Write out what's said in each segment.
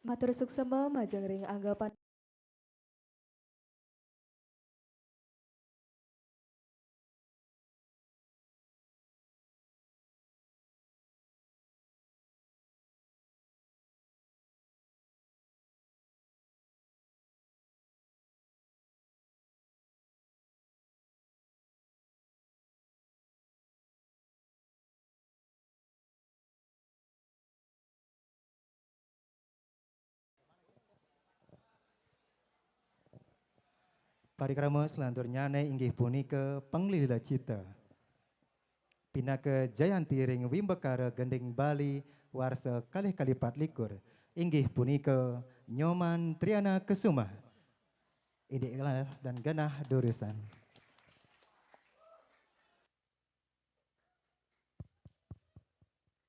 Matur suksema majeng ring anggapan Parikrama selanturnya inggih punika Penglila Cita. Pinaka Jayanti ring Wimbekara Gending Bali warsa kalih kalipat likur inggih punika Nyoman Triana Kesuma. Ini dan genah durusan.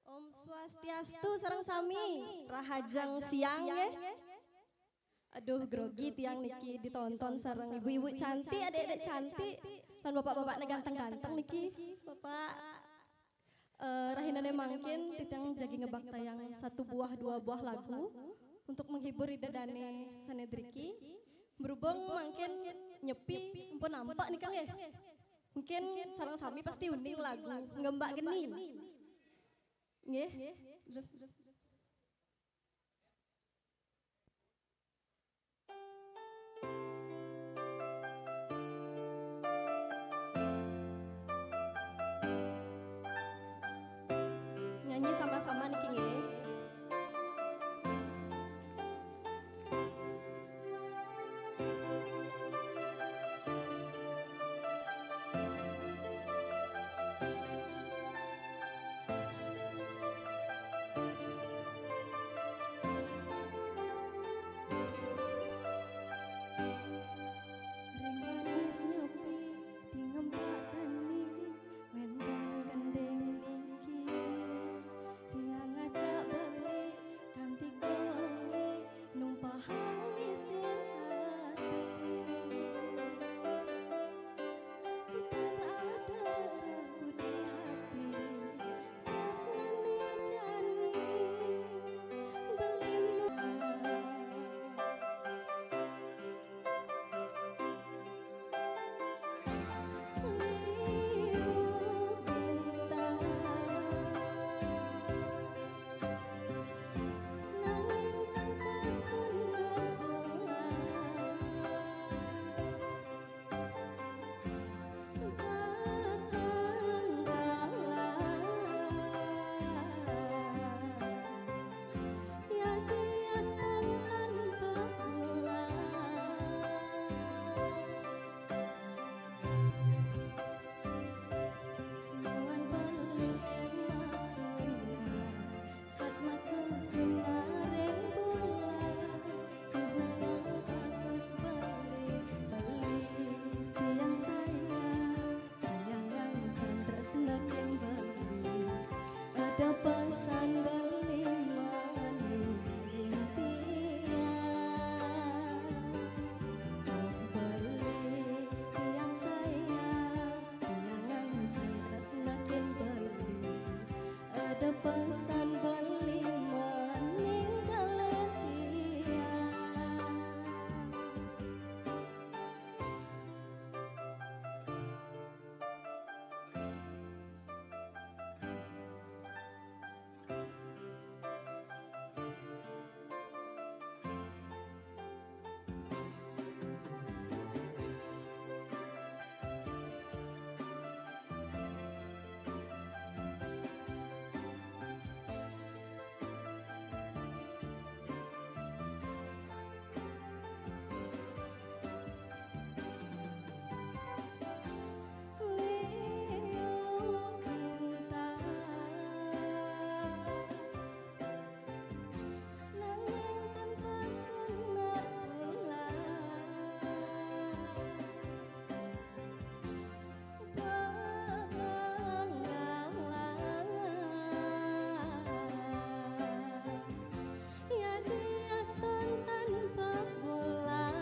Om Swastiastu sareng sami, rahajang siang ya. Aduh grogi tiang niki ditonton sareng ibu-ibu cantik, adik-adik cantik, dan bapak-bapaknya ganteng-ganteng niki. Bapak rahinane mangkin titiang jagi ngebak tayang satu buah dua buah lagu untuk menghibur idadane sanedriki. Berhubung mangkin nyepi mpun nampak nih Kang ya. Mungkin sareng sami pasti uning lagu ngembak geni. Nggih, terus nyanyi sama-sama niki nggih. Ring manis nyepi tingembak tani wendon gending niki tiang ngajak beli kanthi wengi numpahan isin hati dan ada aku di hati tresnani jani beli nanging tanpa ya kias tanpa Nuan balik emasuna Satma kesunareng bola Karena yang bagus balik tiang sayang Tiang yang sandras nakin balik Ada pesan beli maning tiang balik tiang sayang tiangan sandras makin beli ada pesan beli maning kalian tiang Liu bintang nanging tanpa sinar bulan ya dias tanpa bulan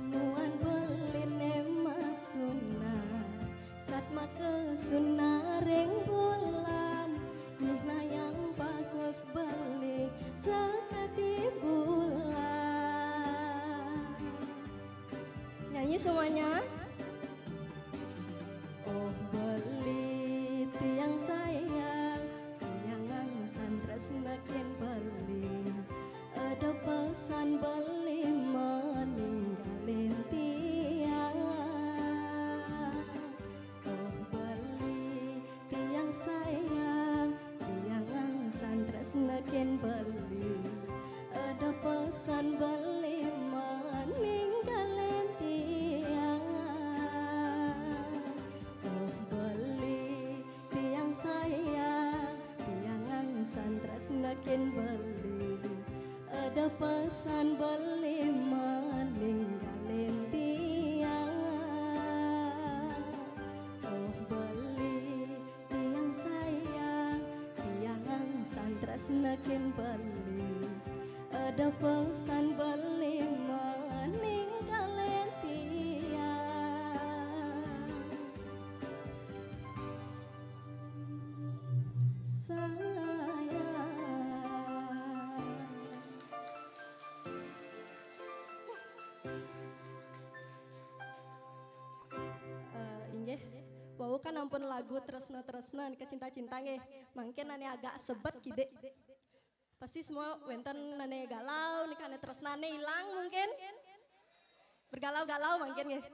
Nuan beline masuna Satma kesunareng bola Nyanyi semuanya. Oh beli tiang sayang, tiang angsan tresnaken beli. Ada pesan beli meninggalin tiang. Oh beli tiang sayang, tiang angsan tresnaken beli. Ada pesan beli meninggalin tiang. Oh beli tiang sayang, tiang angsan tresnaken beli. Ada pesan beli meninggalin tiang. Oh beli tiang sayang, tiang angsan tresnaken beli. Ada pesan beli meninggalin tiang. Inggih, wau kan ampun lagu tresna-tresna ke cinta-cinta nggih. Mungkin ane agak sebet gide. Pasti semua wenten ane galau, nih ane tresnane hilang mungkin. Bergalau-galau mungkin nggih.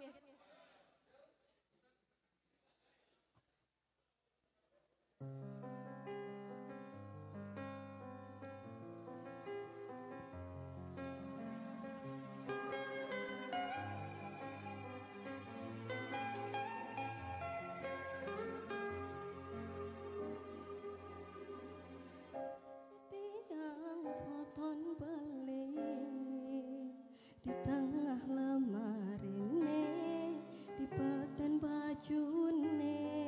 Tiang foton beli di tengah lemarine, di peten bajune.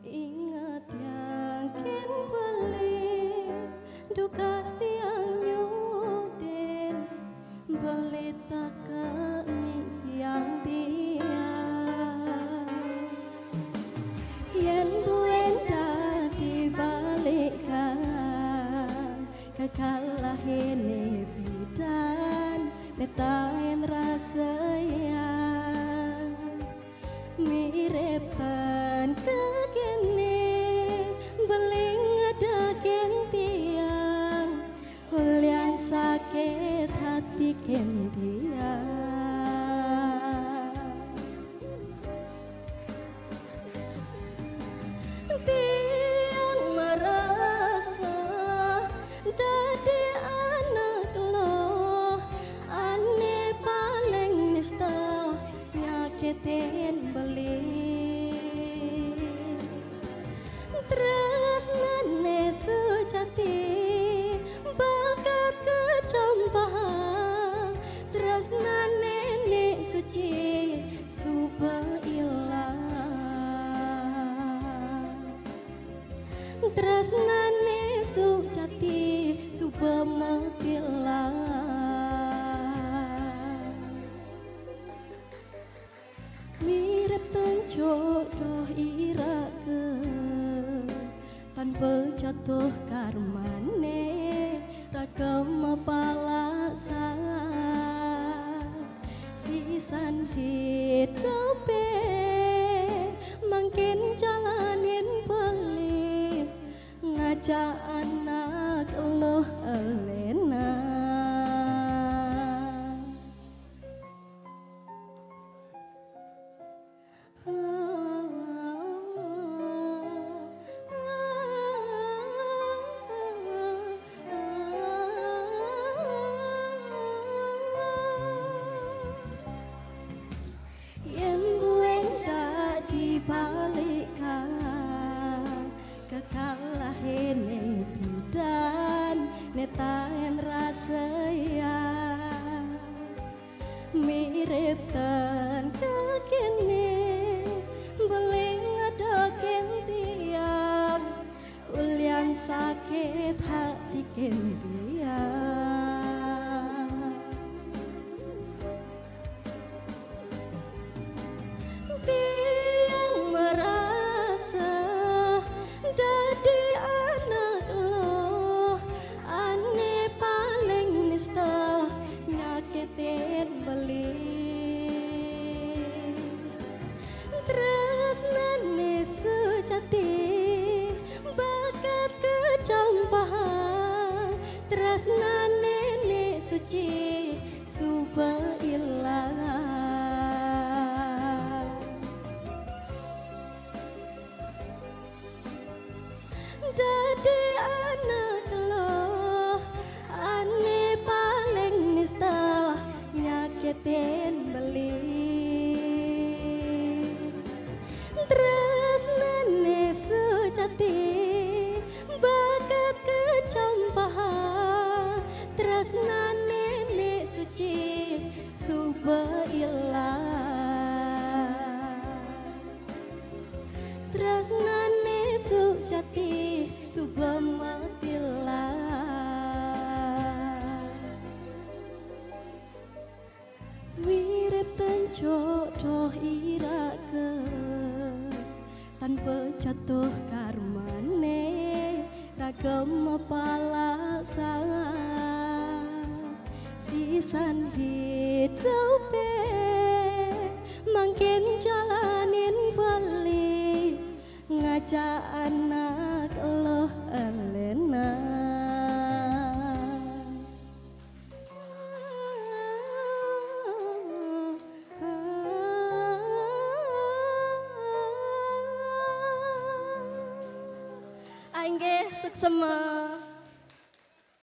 Ingat yang ken beli, dukas tiang nyuden, beli tak kengi siang tiang. Yen buenda dibalikkan kekalahin bidan netain rasanya mirip tan kekene beling ada tiang ulian sakit hati tiang. Tiang merasa dadi anak lo, ane paling nista nyakitin beli. Tresnane sejati bakat kecampahan, tresnane nek suci supaya ilang. Tresnane sujati supemetilang. Mirip tan jodoh irake tanpa jatuh karmane ragam palasa sisan hidupe makin jalanin pelip ngajak anak lo elena. Yen buenda dibalikkan kekalahin bidan netain rasanya mirip tan kekene beling ada tiang ulian sakit hati tiang. Tiang merasa dadi anak lo, ane paling nista nyakitin beli. suci subhanallah. Dadi anak lo ane paling nista nyakitin beli tresnane sejati bakat kecampahan tresnane nek suci subhanallah tresnane sejati subhanallah wirip tenjodoh irake tanpa jatuh karmane ragam palasan sisan hidupe makin jalanin balik ngajak anak lo elena Ainge suksema